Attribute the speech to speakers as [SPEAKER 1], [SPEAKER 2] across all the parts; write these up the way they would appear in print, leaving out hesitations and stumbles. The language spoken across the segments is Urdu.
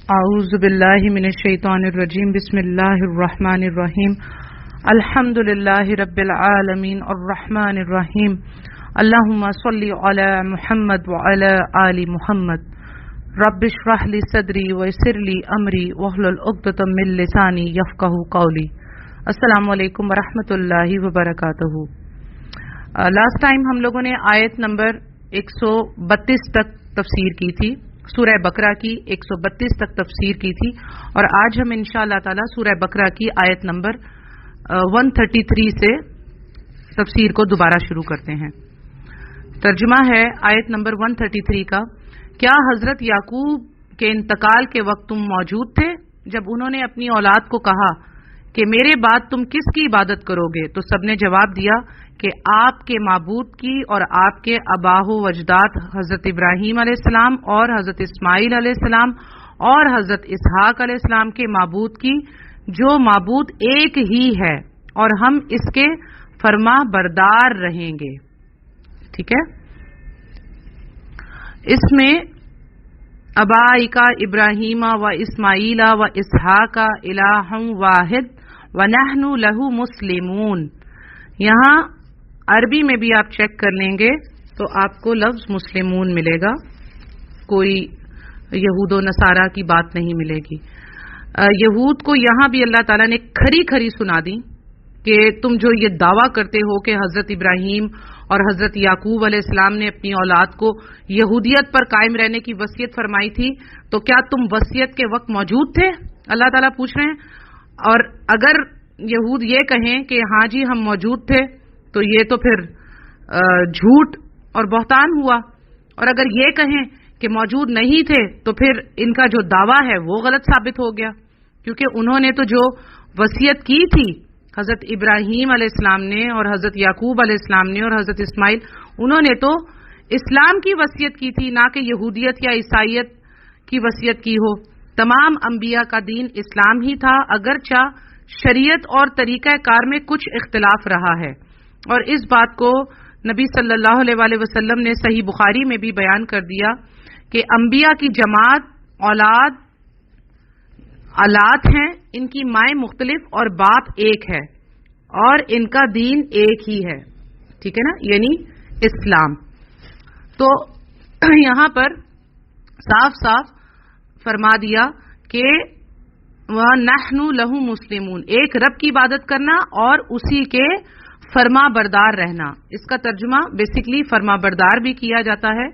[SPEAKER 1] اعوذ باللہ من الشیطان الرجیم بسم اللہ الرحمن الرحیم الحمد للہ رب العالمین الرحمن الرحیم اللہم صلی علی محمد وعلی آل محمد رب اشرح لی صدری ویسر لی امری واحلل عقدۃ من لسانی یفقہوا قولی۔ السلام علیکم ورحمۃ اللہ وبرکاتہ۔ لاسٹ ٹائم ہم لوگوں نے آیت نمبر 132 تک تفسیر کی تھی، سورہ بقرہ کی 132 تک تفسیر کی تھی، اور آج ہم انشاءاللہ تعالی سورہ بقرہ کی آیت نمبر 133 سے تفسیر کو دوبارہ شروع کرتے ہیں۔ ترجمہ ہے آیت نمبر 133 کا۔ کیا حضرت یعقوب کے انتقال کے وقت تم موجود تھے جب انہوں نے اپنی اولاد کو کہا کہ میرے بعد تم کس کی عبادت کرو گے؟ تو سب نے جواب دیا کہ آپ کے معبود کی اور آپ کے آباء و اجداد حضرت ابراہیم علیہ السلام اور حضرت اسماعیل علیہ السلام اور حضرت اسحاق علیہ السلام کے معبود کی، جو معبود ایک ہی ہے، اور ہم اس کے فرما بردار رہیں گے۔ ٹھیک ہے، اس میں ابائکا ابراہیم و اسماعیل و اسحاق الہ واحد ونحن لہ مسلمون، یہاں عربی میں بھی آپ چیک کر لیں گے تو آپ کو لفظ مسلمون ملے گا، کوئی یہود و نصارہ کی بات نہیں ملے گی۔ یہود کو یہاں بھی اللہ تعالیٰ نے کھری کھری سنا دی کہ تم جو یہ دعویٰ کرتے ہو کہ حضرت ابراہیم اور حضرت یعقوب علیہ السلام نے اپنی اولاد کو یہودیت پر قائم رہنے کی وصیت فرمائی تھی، تو کیا تم وصیت کے وقت موجود تھے؟ اللہ تعالیٰ پوچھ رہے ہیں۔ اور اگر یہود یہ کہیں کہ ہاں جی ہم موجود تھے تو یہ تو پھر جھوٹ اور بہتان ہوا، اور اگر یہ کہیں کہ موجود نہیں تھے تو پھر ان کا جو دعویٰ ہے وہ غلط ثابت ہو گیا، کیونکہ انہوں نے تو جو وصیت کی تھی حضرت ابراہیم علیہ السلام نے اور حضرت یعقوب علیہ السلام نے اور حضرت اسماعیل، انہوں نے تو اسلام کی وصیت کی تھی، نہ کہ یہودیت یا عیسائیت کی وصیت کی ہو۔ تمام انبیاء کا دین اسلام ہی تھا، اگرچہ شریعت اور طریقہ کار میں کچھ اختلاف رہا ہے، اور اس بات کو نبی صلی اللہ علیہ وآلہ وسلم نے صحیح بخاری میں بھی بیان کر دیا کہ انبیاء کی جماعت اولاد ہیں، ان کی مائیں مختلف اور باپ ایک ہے، اور ان کا دین ایک ہی ہے۔ ٹھیک ہے نا، یعنی اسلام۔ تو یہاں پر صاف صاف فرما دیا کہ وَنَحْنُ لَهُ مُسْلِمُونَ، ایک رب کی عبادت کرنا اور اسی کے فرما بردار رہنا۔ اس کا ترجمہ بیسیکلی فرما بردار بھی کیا جاتا ہے۔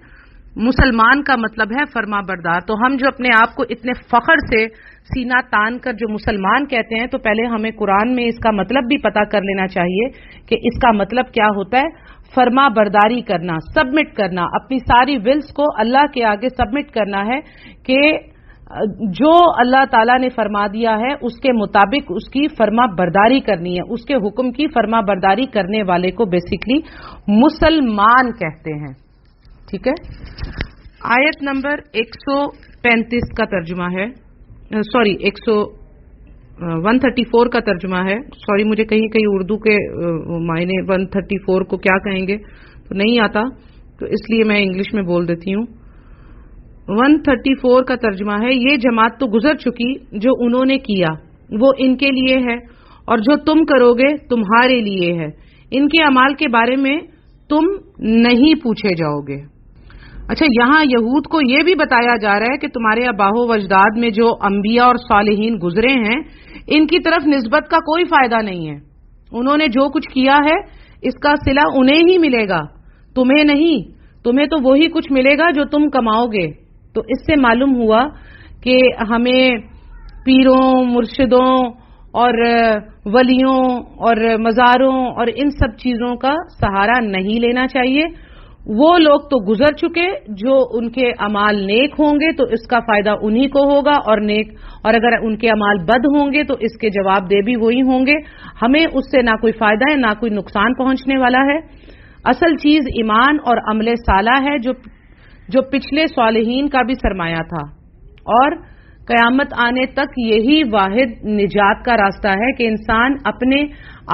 [SPEAKER 1] مسلمان کا مطلب ہے فرما بردار۔ تو ہم جو اپنے آپ کو اتنے فخر سے سینہ تان کر جو مسلمان کہتے ہیں، تو پہلے ہمیں قرآن میں اس کا مطلب بھی پتہ کر لینا چاہیے کہ اس کا مطلب کیا ہوتا ہے۔ فرما برداری کرنا، سبمٹ کرنا، اپنی ساری ولز کو اللہ کے آگے سبمٹ کرنا ہے کہ جو اللہ تعالیٰ نے فرما دیا ہے اس کے مطابق اس کی فرما برداری کرنی ہے، اس کے حکم کی فرما برداری کرنے والے کو بیسیکلی مسلمان کہتے ہیں۔ ٹھیک ہے، آیت نمبر 135 کا ترجمہ ہے، 134 کا ترجمہ ہے۔ سوری، مجھے کہیں کہیں اردو کے معنی 134 کو کیا کہیں گے تو نہیں آتا، تو اس لیے میں انگلش میں بول دیتی ہوں۔ 134 کا ترجمہ ہے، یہ جماعت تو گزر چکی، جو انہوں نے کیا وہ ان کے لیے ہے، اور جو تم کرو گے تمہارے لیے ہے، ان کے اعمال کے بارے میں تم نہیں پوچھے جاؤ گے۔ اچھا، یہاں یہود کو یہ بھی بتایا جا رہا ہے کہ تمہارے آباء و اجداد میں جو انبیاء اور صالحین گزرے ہیں، ان کی طرف نسبت کا کوئی فائدہ نہیں ہے، انہوں نے جو کچھ کیا ہے اس کا صلہ انہیں ہی ملے گا، تمہیں نہیں، تمہیں تو وہی کچھ ملے گا جو تم کماؤ گے۔ تو اس سے معلوم ہوا کہ ہمیں پیروں، مرشدوں اور ولیوں اور مزاروں اور ان سب چیزوں کا سہارا نہیں لینا چاہیے۔ وہ لوگ تو گزر چکے، جو ان کے اعمال نیک ہوں گے تو اس کا فائدہ انہی کو ہوگا، اور اگر ان کے اعمال بد ہوں گے تو اس کے جواب دہ بھی وہی ہوں گے۔ ہمیں اس سے نہ کوئی فائدہ ہے نہ کوئی نقصان پہنچنے والا ہے۔ اصل چیز ایمان اور عمل صالح ہے، جو پچھلے صالحین کا بھی سرمایہ تھا، اور قیامت آنے تک یہی واحد نجات کا راستہ ہے کہ انسان اپنے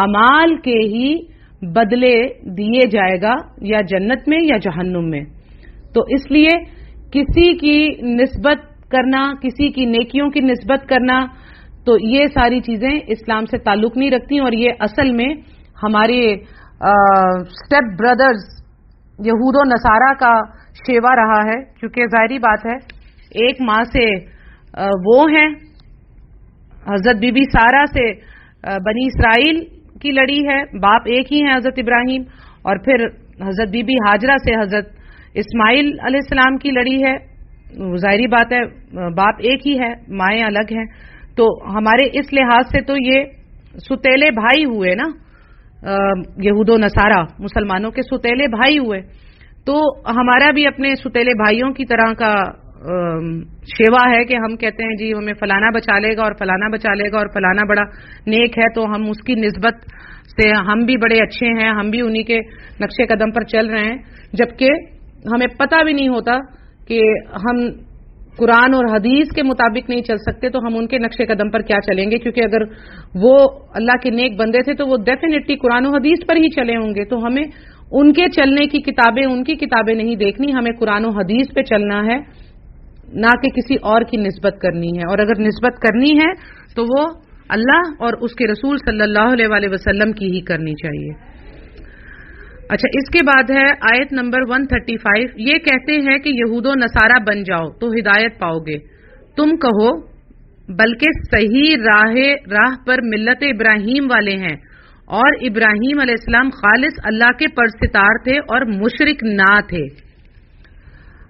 [SPEAKER 1] اعمال کے ہی بدلے دیے جائے گا، یا جنت میں یا جہنم میں۔ تو اس لیے کسی کی نسبت کرنا, کسی کی نیکیوں کی نسبت کرنا, تو یہ ساری چیزیں اسلام سے تعلق نہیں رکھتی. اور یہ اصل میں ہمارے اسٹیپ بردرز یہود و نصارہ کا شیوا رہا ہے, کیونکہ ظاہری بات ہے ایک ماں سے وہ ہیں, حضرت بی بی سارہ سے بنی اسرائیل کی لڑی ہے, باپ ایک ہی ہیں حضرت ابراہیم, اور پھر حضرت بی بی ہاجرہ سے حضرت اسماعیل علیہ السلام کی لڑی ہے. ظاہری بات ہے باپ ایک ہی ہے, مائیں الگ ہیں. تو ہمارے اس لحاظ سے تو یہ ستیلے بھائی ہوئے نا, یہود و نصارہ مسلمانوں کے ستیلے بھائی ہوئے. تو ہمارا بھی اپنے ستیلے بھائیوں کی طرح کا شیوا ہے کہ ہم کہتے ہیں جی ہمیں فلانا بچا لے گا اور فلانا بچا لے گا اور فلانا بڑا نیک ہے, تو ہم اس کی نسبت سے ہم بھی بڑے اچھے ہیں, ہم بھی انہی کے نقش قدم پر چل رہے ہیں, جبکہ ہمیں پتہ بھی نہیں ہوتا کہ ہم قرآن اور حدیث کے مطابق نہیں چل سکتے تو ہم ان کے نقش قدم پر کیا چلیں گے, کیونکہ اگر وہ اللہ کے نیک بندے تھے تو وہ ڈیفینیٹلی قرآن و حدیث پر ہی چلے ہوں گے. تو ہمیں ان کے چلنے کی کتابیں, ان کی کتابیں نہیں دیکھنی, ہمیں قرآن و حدیث پہ چلنا ہے, نہ کہ کسی اور کی نسبت کرنی ہے. اور اگر نسبت کرنی ہے تو وہ اللہ اور اس کے رسول صلی اللہ علیہ وآلہ وسلم کی ہی کرنی چاہیے. اچھا, اس کے بعد ہے آیت نمبر 135. یہ کہتے ہیں کہ یہود و نصارہ بن جاؤ تو ہدایت پاؤ گے. تم کہو بلکہ صحیح راہ پر ملت ابراہیم والے ہیں, اور ابراہیم علیہ السلام خالص اللہ کے پرستار تھے اور مشرک نہ تھے.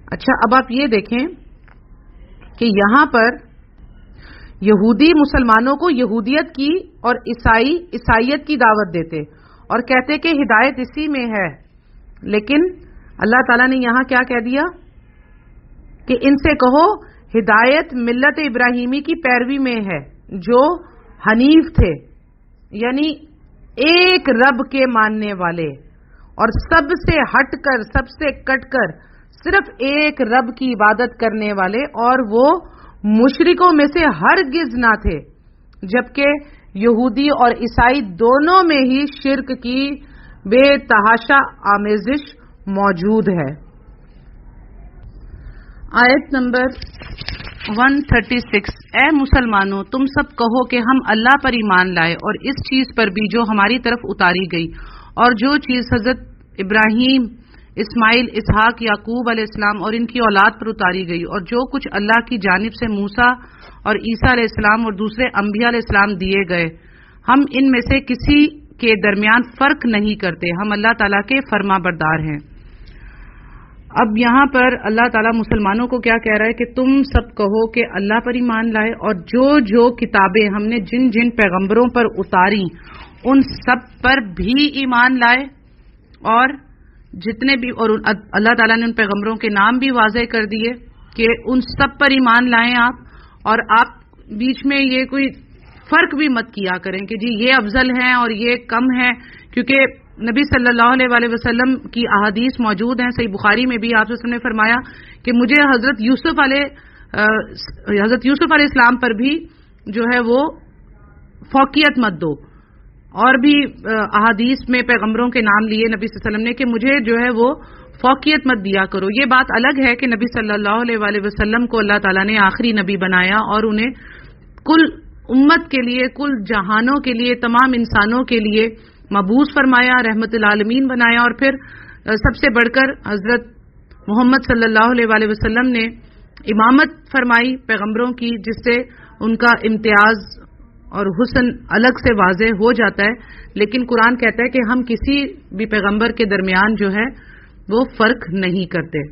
[SPEAKER 1] اچھا, اب آپ یہ دیکھیں کہ یہاں پر یہودی مسلمانوں کو یہودیت کی اور عیسائی عیسائیت کی دعوت دیتے اور کہتے کہ ہدایت اسی میں ہے, لیکن اللہ تعالیٰ نے یہاں کیا کہہ دیا کہ ان سے کہو ہدایت ملت ابراہیمی کی پیروی میں ہے جو حنیف تھے, یعنی ایک رب کے ماننے والے اور سب سے ہٹ کر, سب سے کٹ کر صرف ایک رب کی عبادت کرنے والے, اور وہ مشرکوں میں سے ہرگز نہ تھے, جبکہ یہودی اور عیسائی دونوں میں ہی شرک کی بے تحاشا آمیزش موجود ہے. آیت نمبر 136. اے مسلمانوں, تم سب کہو کہ ہم اللہ پر ایمان لائے اور اس چیز پر بھی جو ہماری طرف اتاری گئی, اور جو چیز حضرت ابراہیم, اسماعیل, اسحاق, یعقوب علیہ السلام اور ان کی اولاد پر اتاری گئی, اور جو کچھ اللہ کی جانب سے موسیٰ اور عیسیٰ علیہ السلام اور دوسرے انبیاء علیہ السلام دیے گئے, ہم ان میں سے کسی کے درمیان فرق نہیں کرتے, ہم اللہ تعالیٰ کے فرما بردار ہیں. اب یہاں پر اللہ تعالیٰ مسلمانوں کو کیا کہہ رہا ہے کہ تم سب کہو کہ اللہ پر ایمان لائے, اور جو جو کتابیں ہم نے جن جن پیغمبروں پر اتاری ان سب پر بھی ایمان لائے, اور جتنے بھی, اور اللہ تعالیٰ نے ان پیغمبروں کے نام بھی واضح کر دیے کہ ان سب پر ایمان لائیں آپ, اور آپ بیچ میں یہ کوئی فرق بھی مت کیا کریں کہ جی یہ افضل ہیں اور یہ کم ہیں, کیونکہ نبی صلی اللہ علیہ وآلہ وسلم کی احادیث موجود ہیں. صحیح بخاری میں بھی آپ نے فرمایا کہ مجھے حضرت یوسف علیہ السلام پر بھی جو ہے وہ فوقیت مت دو, اور بھی احادیث میں پیغمبروں کے نام لیے نبی صلی اللہ علیہ وسلم نے کہ مجھے جو ہے وہ فوقیت مت دیا کرو. یہ بات الگ ہے کہ نبی صلی اللہ علیہ وآلہ وسلم کو اللہ تعالیٰ نے آخری نبی بنایا اور انہیں کل امت کے لیے, کل جہانوں کے لیے, تمام انسانوں کے لیے مبعوث فرمایا, رحمت العالمین بنایا, اور پھر سب سے بڑھ کر حضرت محمد صلی اللہ علیہ وآلہ وسلم نے امامت فرمائی پیغمبروں کی, جس سے ان کا امتیاز اور حسن الگ سے واضح ہو جاتا ہے. لیکن قرآن کہتا ہے کہ ہم کسی بھی پیغمبر کے درمیان جو ہے وہ فرق نہیں کرتے.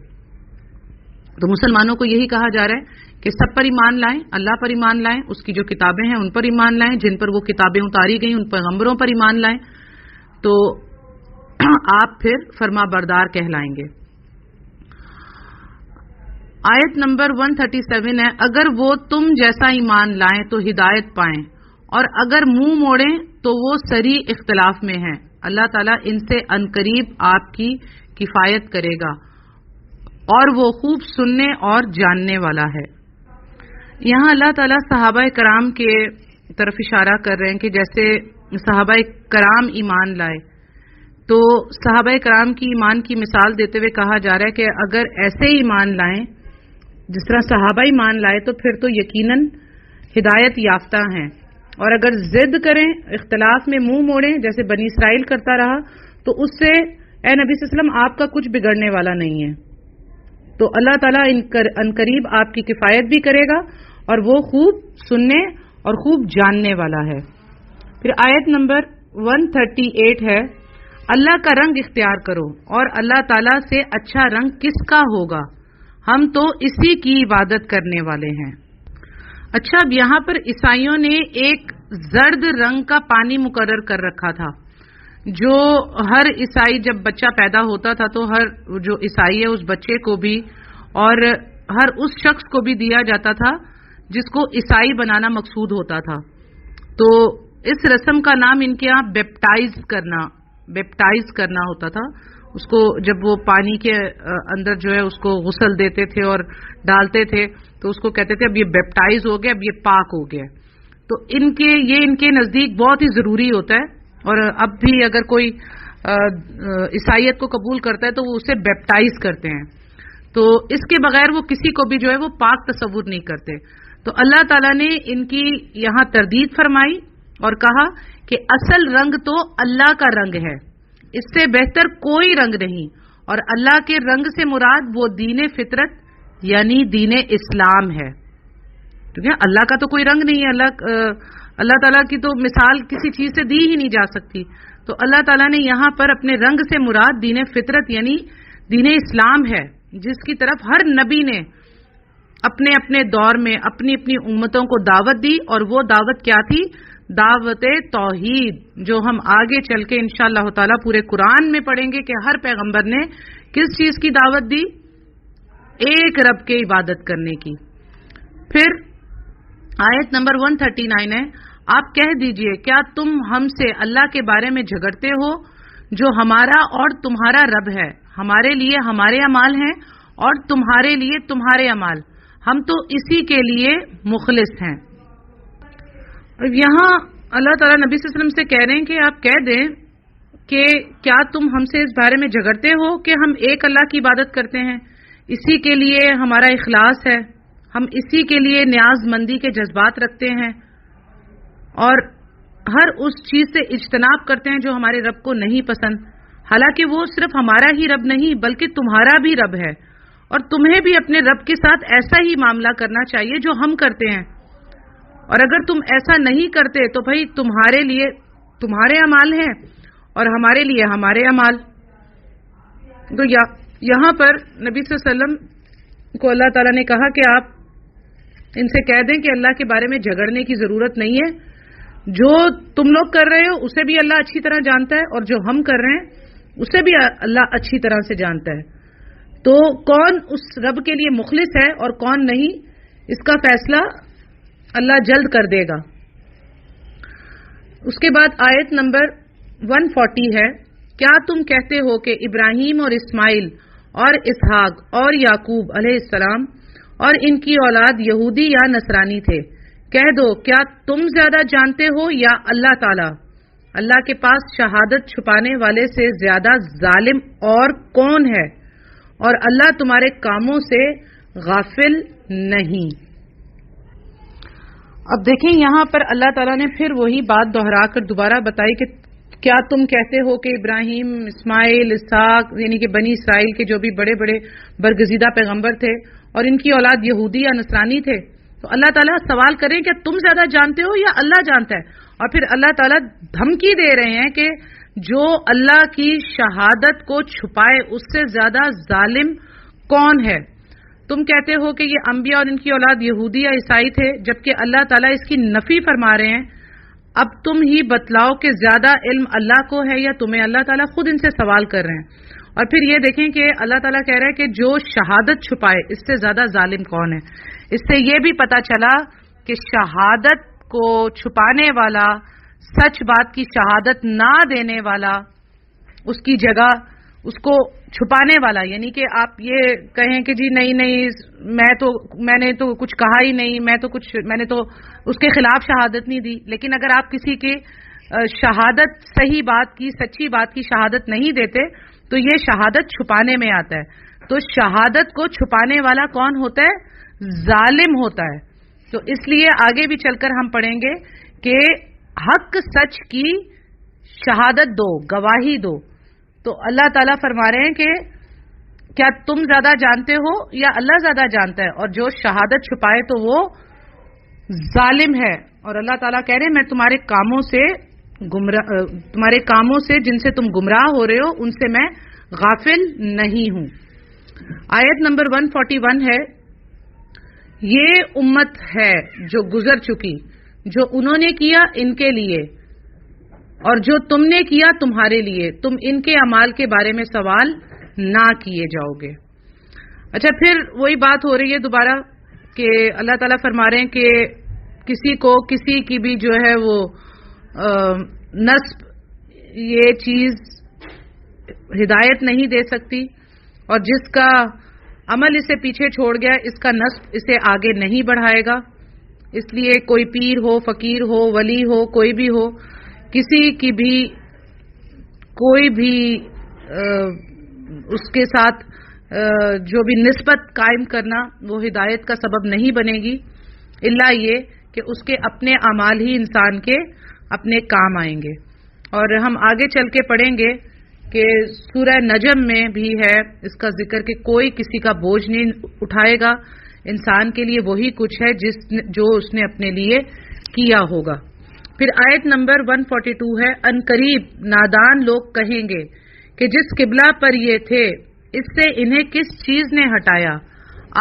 [SPEAKER 1] تو مسلمانوں کو یہی کہا جا رہا ہے کہ سب پر ایمان لائیں, اللہ پر ایمان لائیں, اس کی جو کتابیں ہیں ان پر ایمان لائیں, جن پر وہ کتابیں اتاری گئیں ان پیغمبروں پر ایمان لائیں, تو آپ پھر فرما بردار کہلائیں گے. آیت نمبر 137 ہے, اگر وہ تم جیسا ایمان لائیں تو ہدایت پائیں, اور اگر منہ موڑیں تو وہ سری اختلاف میں ہیں. اللہ تعالیٰ ان سے عنقریب آپ کی کفایت کرے گا, اور وہ خوب سننے اور جاننے والا ہے. یہاں اللہ تعالیٰ صحابہ کرام کے طرف اشارہ کر رہے ہیں کہ جیسے صحابہ کرام ایمان لائے, تو صحابہ کرام کی ایمان کی مثال دیتے ہوئے کہا جا رہا ہے کہ اگر ایسے ایمان لائیں جس طرح صحابہ ایمان لائے تو پھر تو یقیناً ہدایت یافتہ ہیں، اور اگر ضد کریں، اختلاف میں منہ موڑیں جیسے بنی اسرائیل کرتا رہا، تو اس سے اے نبی صلی اللہ علیہ وسلم آپ کا کچھ بگڑنے والا نہیں ہے۔ تو اللہ تعالیٰ عنقریب آپ کی کفایت بھی کرے گا، اور وہ خوب سننے اور خوب جاننے والا ہے۔ پھر آیت نمبر 138 ہے، اللہ کا رنگ اختیار کرو، اور اللہ تعالیٰ سے اچھا رنگ کس کا ہوگا، ہم تو اسی کی عبادت کرنے والے ہیں۔ اچھا، اب یہاں پر عیسائیوں نے ایک زرد رنگ کا پانی مقرر کر رکھا تھا، جو ہر عیسائی جب بچہ پیدا ہوتا تھا تو ہر جو عیسائی ہے اس بچے کو بھی اور ہر اس شخص کو بھی دیا جاتا تھا جس کو عیسائی بنانا مقصود ہوتا تھا۔ تو اس رسم کا نام ان کے یہاں بیپٹائز کرنا ہوتا تھا۔ اس کو جب وہ پانی کے اندر جو ہے اس کو غسل دیتے تھے اور ڈالتے تھے تو اس کو کہتے تھے اب یہ بیپٹائز ہو گیا، اب یہ پاک ہو گیا۔ تو ان کے نزدیک بہت ہی ضروری ہوتا ہے، اور اب بھی اگر کوئی عیسائیت کو قبول کرتا ہے تو وہ اسے بیپٹائز کرتے ہیں۔ تو اس کے بغیر وہ کسی کو بھی جو ہے وہ پاک تصور نہیں کرتے۔ تو اللہ تعالیٰ نے ان کی یہاں تردید فرمائی اور کہا کہ اصل رنگ تو اللہ کا رنگ ہے، اس سے بہتر کوئی رنگ نہیں، اور اللہ کے رنگ سے مراد وہ دین فطرت یعنی دین اسلام ہے، کیونکہ اللہ کا تو کوئی رنگ نہیں ہے، اللہ تعالیٰ کی تو مثال کسی چیز سے دی ہی نہیں جا سکتی۔ تو اللہ تعالیٰ نے یہاں پر اپنے رنگ سے مراد دین فطرت یعنی دین اسلام ہے، جس کی طرف ہر نبی نے اپنے اپنے دور میں اپنی اپنی امتوں کو دعوت دی، اور وہ دعوت کیا تھی؟ دعوت توحید، جو ہم آگے چل کے انشاءاللہ تعالیٰ پورے قرآن میں پڑھیں گے کہ ہر پیغمبر نے کس چیز کی دعوت دی؟ ایک رب کے عبادت کرنے کی۔ پھر آیت نمبر 139 ہے، آپ کہہ دیجئے کیا تم ہم سے اللہ کے بارے میں جھگڑتے ہو جو ہمارا اور تمہارا رب ہے، ہمارے لیے ہمارے اعمال ہیں اور تمہارے لیے تمہارے اعمال، ہم تو اسی کے لیے مخلص ہیں۔ یہاں اللہ تعالیٰ نبی صلی اللہ علیہ وسلم سے کہہ رہے ہیں کہ آپ کہہ دیں کہ کیا تم ہم سے اس بارے میں جھگڑتے ہو کہ ہم ایک اللہ کی عبادت کرتے ہیں، اسی کے لیے ہمارا اخلاص ہے، ہم اسی کے لیے نیاز مندی کے جذبات رکھتے ہیں، اور ہر اس چیز سے اجتناب کرتے ہیں جو ہمارے رب کو نہیں پسند، حالانکہ وہ صرف ہمارا ہی رب نہیں بلکہ تمہارا بھی رب ہے، اور تمہیں بھی اپنے رب کے ساتھ ایسا ہی معاملہ کرنا چاہیے جو ہم کرتے ہیں، اور اگر تم ایسا نہیں کرتے تو بھائی تمہارے لیے تمہارے اعمال ہیں اور ہمارے لیے ہمارے اعمال۔ تو یہاں پر نبی صلی اللہ علیہ وسلم کو اللہ تعالیٰ نے کہا کہ آپ ان سے کہہ دیں کہ اللہ کے بارے میں جھگڑنے کی ضرورت نہیں ہے، جو تم لوگ کر رہے ہو اسے بھی اللہ اچھی طرح جانتا ہے، اور جو ہم کر رہے ہیں اسے بھی اللہ اچھی طرح سے جانتا ہے۔ تو کون اس رب کے لیے مخلص ہے اور کون نہیں، اس کا فیصلہ اللہ جلد کر دے گا۔ اس کے بعد آیت نمبر 140 ہے، کیا تم کہتے ہو کہ ابراہیم اور اسماعیل اور اسحاق اور یعقوب علیہ السلام اور ان کی اولاد یہودی یا نصرانی تھے؟ کہہ دو کیا تم زیادہ جانتے ہو یا اللہ تعالی؟ اللہ کے پاس شہادت چھپانے والے سے زیادہ ظالم اور کون ہے، اور اللہ تمہارے کاموں سے غافل نہیں۔ اب دیکھیں یہاں پر اللہ تعالیٰ نے پھر وہی بات دہرا کر دوبارہ بتائی کہ کیا تم کہتے ہو کہ ابراہیم، اسماعیل، اسحاق یعنی کہ بنی اسرائیل کے جو بھی بڑے بڑے برگزیدہ پیغمبر تھے اور ان کی اولاد یہودی یا نصرانی تھے، تو اللہ تعالیٰ سوال کریں کہ تم زیادہ جانتے ہو یا اللہ جانتا ہے؟ اور پھر اللہ تعالیٰ دھمکی دے رہے ہیں کہ جو اللہ کی شہادت کو چھپائے اس سے زیادہ ظالم کون ہے؟ تم کہتے ہو کہ یہ انبیاء اور ان کی اولاد یہودی یا عیسائی تھے، جبکہ اللہ تعالیٰ اس کی نفی فرما رہے ہیں۔ اب تم ہی بتلاؤ کہ زیادہ علم اللہ کو ہے یا تمہیں؟ اللہ تعالیٰ خود ان سے سوال کر رہے ہیں۔ اور پھر یہ دیکھیں کہ اللہ تعالیٰ کہہ رہے ہیں کہ جو شہادت چھپائے اس سے زیادہ ظالم کون ہے۔ اس سے یہ بھی پتا چلا کہ شہادت کو چھپانے والا، سچ بات کی شہادت نہ دینے والا، اس کی جگہ اس کو چھپانے والا، یعنی کہ آپ یہ کہیں کہ جی نہیں میں نے تو کچھ کہا ہی نہیں، میں نے تو اس کے خلاف شہادت نہیں دی، لیکن اگر آپ کسی کی شہادت صحیح بات کی، سچی بات کی شہادت نہیں دیتے تو یہ شہادت چھپانے میں آتا ہے۔ تو شہادت کو چھپانے والا کون ہوتا ہے؟ ظالم ہوتا ہے. تو اس لیے آگے بھی چل کر ہم پڑھیں گے کہ حق سچ کی شہادت دو، گواہی دو. تو اللہ تعالیٰ فرما رہے ہیں کہ کیا تم زیادہ جانتے ہو یا اللہ زیادہ جانتا ہے؟ اور جو شہادت چھپائے تو وہ ظالم ہے. اور اللہ تعالیٰ کہہ رہے ہیں میں تمہارے کاموں سے جن سے تم گمراہ ہو رہے ہو ان سے میں غافل نہیں ہوں. آیت نمبر 141 ہے، یہ امت ہے جو گزر چکی، جو انہوں نے کیا ان کے لیے اور جو تم نے کیا تمہارے لیے، تم ان کے اعمال کے بارے میں سوال نہ کیے جاؤ گے. اچھا، پھر وہی بات ہو رہی ہے دوبارہ کہ اللہ تعالیٰ فرما رہے ہیں کہ کسی کو کسی کی بھی جو ہے وہ نسب یہ چیز ہدایت نہیں دے سکتی، اور جس کا عمل اسے پیچھے چھوڑ گیا اس کا نسب اسے آگے نہیں بڑھائے گا. اس لیے کوئی پیر ہو، فقیر ہو، ولی ہو، کوئی بھی ہو، کسی کی بھی کوئی بھی اس کے ساتھ جو بھی نسبت قائم کرنا وہ ہدایت کا سبب نہیں بنے گی، الا یہ کہ اس کے اپنے اعمال ہی انسان کے اپنے کام آئیں گے. اور ہم آگے چل کے پڑھیں گے کہ سورہ نجم میں بھی ہے اس کا ذکر کہ کوئی کسی کا بوجھ نہیں اٹھائے گا، انسان کے لیے وہی کچھ ہے جو اس نے اپنے لیے کیا ہوگا. پھر آیت نمبر 142 ہے، ان قریب نادان لوگ کہیں گے کہ جس قبلہ پر یہ تھے اس سے انہیں کس چیز نے ہٹایا.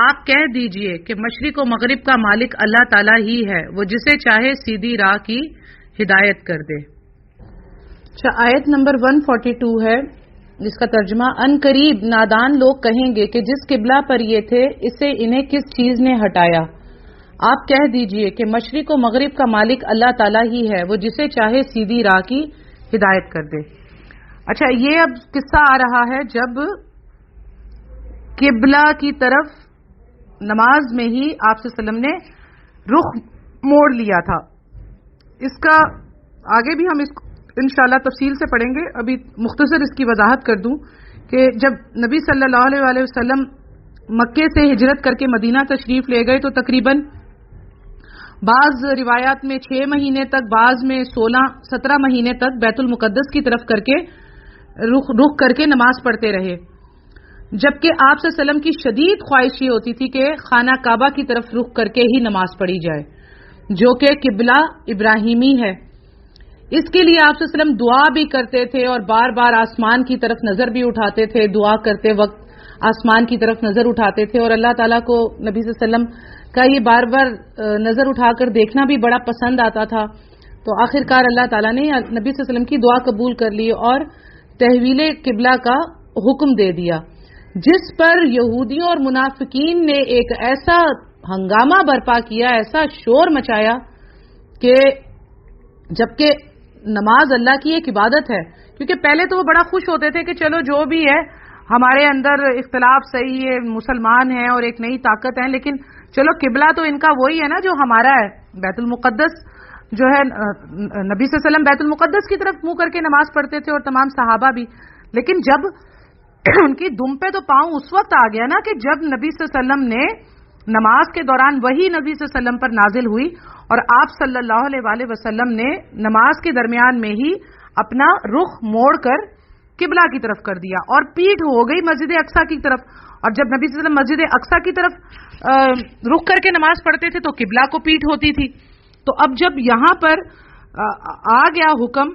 [SPEAKER 1] آپ کہہ دیجئے کہ مشرق و مغرب کا مالک اللہ تعالیٰ ہی ہے، وہ جسے چاہے سیدھی راہ کی ہدایت کر دے. اچھا، آیت نمبر 142 ہے جس کا ترجمہ ان قریب نادان لوگ کہیں گے کہ جس قبلہ پر یہ تھے اس سے انہیں کس چیز نے ہٹایا. آپ کہہ دیجئے کہ مشرق و مغرب کا مالک اللہ تعالیٰ ہی ہے، وہ جسے چاہے سیدھی راہ کی ہدایت کر دے. اچھا، یہ اب قصہ آ رہا ہے جب قبلہ کی طرف نماز میں ہی آپ صلی اللہ علیہ وسلم نے رخ موڑ لیا تھا. اس کا آگے بھی ہم اس کو انشاءاللہ تفصیل سے پڑھیں گے. ابھی مختصر اس کی وضاحت کر دوں کہ جب نبی صلی اللہ علیہ وسلم مکے سے ہجرت کر کے مدینہ تشریف لے گئے تو تقریباً بعض روایات میں 6 مہینے تک، بعض میں 16-17 مہینے تک بیت المقدس کی طرف کر کے رخ کر کے نماز پڑھتے رہے، جبکہ آپ صلی اللہ علیہ وسلم کی شدید خواہش یہ ہوتی تھی کہ خانہ کعبہ کی طرف رخ کر کے ہی نماز پڑھی جائے جو کہ قبلہ ابراہیمی ہے. اس کے لیے آپ صلی اللہ علیہ وسلم دعا بھی کرتے تھے اور بار بار آسمان کی طرف نظر بھی اٹھاتے تھے. دعا کرتے وقت آسمان کی طرف نظر اٹھاتے تھے اور اللہ تعالیٰ کو نبی صلی اللہ علیہ وسلم کا یہ بار بار نظر اٹھا کر دیکھنا بھی بڑا پسند آتا تھا. تو آخر کار اللہ تعالیٰ نے نبی صلی اللہ علیہ وسلم کی دعا قبول کر لی اور تحویل قبلہ کا حکم دے دیا، جس پر یہودیوں اور منافقین نے ایک ایسا ہنگامہ برپا کیا، ایسا شور مچایا کہ جبکہ نماز اللہ کی ایک عبادت ہے. کیونکہ پہلے تو وہ بڑا خوش ہوتے تھے کہ چلو جو بھی ہے ہمارے اندر اختلاف صحیح ہے، مسلمان ہیں اور ایک نئی طاقت ہے، لیکن چلو قبلہ تو ان کا وہی ہے نا جو ہمارا ہے، بیت المقدس جو ہے. نبی صلی اللہ علیہ وسلم بیت المقدس کی طرف منہ کر کے نماز پڑھتے تھے اور تمام صحابہ بھی. لیکن جب ان کی دم پہ تو پاؤں اس وقت آ گیا نا کہ جب نبی صلی اللہ علیہ وسلم نے نماز کے دوران وہی نبی صلی اللہ علیہ وسلم پر نازل ہوئی اور آپ صلی اللہ علیہ وسلم نے نماز کے درمیان میں ہی اپنا رخ موڑ کر قبلہ کی طرف کر دیا اور پیٹھ ہو گئی مسجد اقصیٰ کی طرف. اور جب نبی صلی اللہ علیہ وسلم مسجد اقصیٰ کی طرف رخ کر کے نماز پڑھتے تھے تو قبلہ کو پیٹھ ہوتی تھی. تو اب جب یہاں پر آ گیا حکم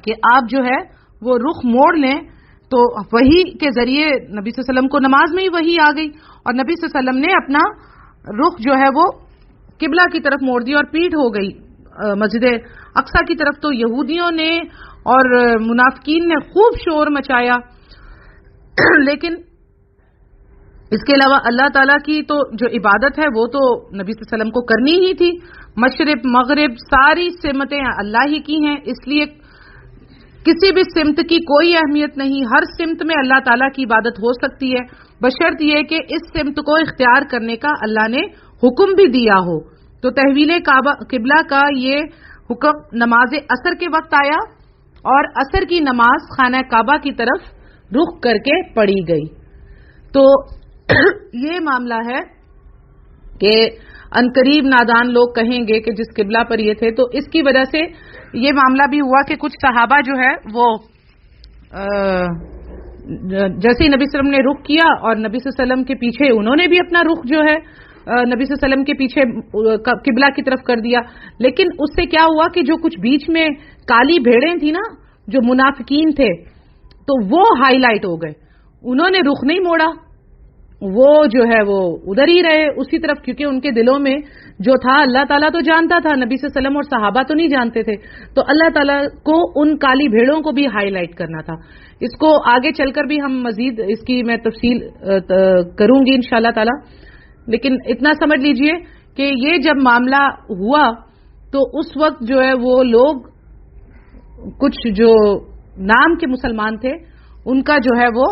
[SPEAKER 1] کہ آپ جو ہے وہ رخ موڑ لیں تو وحی کے ذریعے نبی صلی اللہ علیہ وسلم کو نماز میں ہی وحی آ گئی اور نبی صلی اللہ علیہ وسلم نے اپنا رخ جو ہے وہ قبلہ کی طرف موڑ دیا اور پیٹھ ہو گئی مسجد اقصیٰ کی طرف. تو یہودیوں نے اور منافقین نے خوب شور مچایا، لیکن اس کے علاوہ اللہ تعالیٰ کی تو جو عبادت ہے وہ تو نبی صلی اللہ علیہ وسلم کو کرنی ہی تھی. مشرق مغرب ساری سمتیں اللہ ہی کی ہیں، اس لیے کسی بھی سمت کی کوئی اہمیت نہیں. ہر سمت میں اللہ تعالیٰ کی عبادت ہو سکتی ہے، بشرط یہ کہ اس سمت کو اختیار کرنے کا اللہ نے حکم بھی دیا ہو. تو تحویل قبلہ کا یہ حکم نماز عصر کے وقت آیا اور عصر کی نماز خانہ کعبہ کی طرف رخ کر کے پڑھی گئی. تو یہ معاملہ ہے کہ عنقریب نادان لوگ کہیں گے کہ جس قبلہ پر یہ تھے، تو اس کی وجہ سے یہ معاملہ بھی ہوا کہ کچھ صحابہ جو ہے وہ جیسے ہی نبی صلی اللہ علیہ وسلم نے رخ کیا اور نبی صلی اللہ علیہ وسلم کے پیچھے انہوں نے بھی اپنا رخ جو ہے نبی صلی اللہ علیہ وسلم کے پیچھے قبلہ کی طرف کر دیا. لیکن اس سے کیا ہوا کہ جو کچھ بیچ میں کالی بھیڑیں تھیں نا، جو منافقین تھے، تو وہ ہائی لائٹ ہو گئے. انہوں نے رخ نہیں موڑا، وہ جو ہے وہ ادھر ہی رہے اسی طرف، کیونکہ ان کے دلوں میں جو تھا اللہ تعالیٰ تو جانتا تھا، نبی صلی اللہ علیہ وسلم اور صحابہ تو نہیں جانتے تھے. تو اللہ تعالیٰ کو ان کالی بھیڑوں کو بھی ہائی لائٹ کرنا تھا. اس کو آگے چل کر بھی ہم مزید اس کی میں تفصیل کروں گی انشاءاللہ تعالیٰ. لیکن اتنا سمجھ لیجئے کہ یہ جب معاملہ ہوا تو اس وقت جو ہے وہ لوگ کچھ جو نام کے مسلمان تھے ان کا جو ہے وہ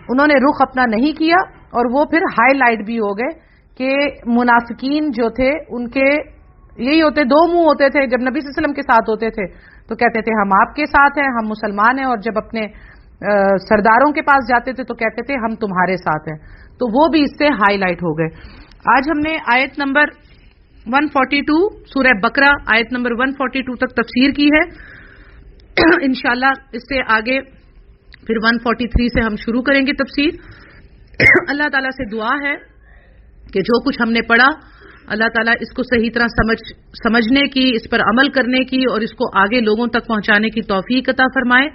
[SPEAKER 1] انہوں نے رخ اپنا نہیں کیا، اور وہ پھر ہائی لائٹ بھی ہو گئے کہ منافقین جو تھے ان کے یہی ہوتے، دو منہ ہوتے تھے. جب نبی صلی اللہ علیہ وسلم کے ساتھ ہوتے تھے تو کہتے تھے ہم آپ کے ساتھ ہیں، ہم مسلمان ہیں، اور جب اپنے سرداروں کے پاس جاتے تھے تو کہتے تھے ہم تمہارے ساتھ ہیں. تو وہ بھی اس سے ہائی لائٹ ہو گئے. آج ہم نے آیت نمبر 142 سورہ بقرہ آیت نمبر 142 تک تفسیر کی ہے. انشاءاللہ اس سے آگے پھر 143 سے ہم شروع کریں گے تفسیر. اللہ تعالیٰ سے دعا ہے کہ جو کچھ ہم نے پڑھا اللہ تعالیٰ اس کو صحیح طرح سمجھنے کی، اس پر عمل کرنے کی اور اس کو آگے لوگوں تک پہنچانے کی توفیق عطا فرمائے.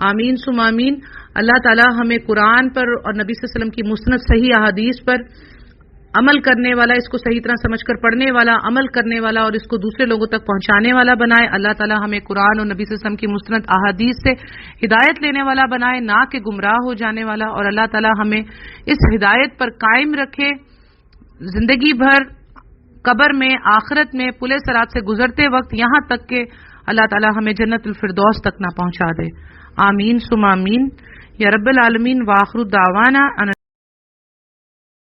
[SPEAKER 1] آمین ثم آمین. اللہ تعالیٰ ہمیں قرآن پر اور نبی صلی اللہ علیہ وسلم کی مسند صحیح احادیث پر عمل کرنے والا، اس کو صحیح طرح سمجھ کر پڑھنے والا، عمل کرنے والا اور اس کو دوسرے لوگوں تک پہنچانے والا بنائے. اللہ تعالیٰ ہمیں قرآن اور نبی صلی اللہ علیہ وسلم کی مسند احادیث سے ہدایت لینے والا بنائے، نہ کہ گمراہ ہو جانے والا. اور اللہ تعالیٰ ہمیں اس ہدایت پر قائم رکھے زندگی بھر، قبر میں، آخرت میں، پل صراط سے گزرتے وقت، یہاں تک کہ اللہ تعالیٰ ہمیں جنت الفردوس تک نہ پہنچا دے. آمین ثم آمین یا رب العالمین. وآخر دعوانا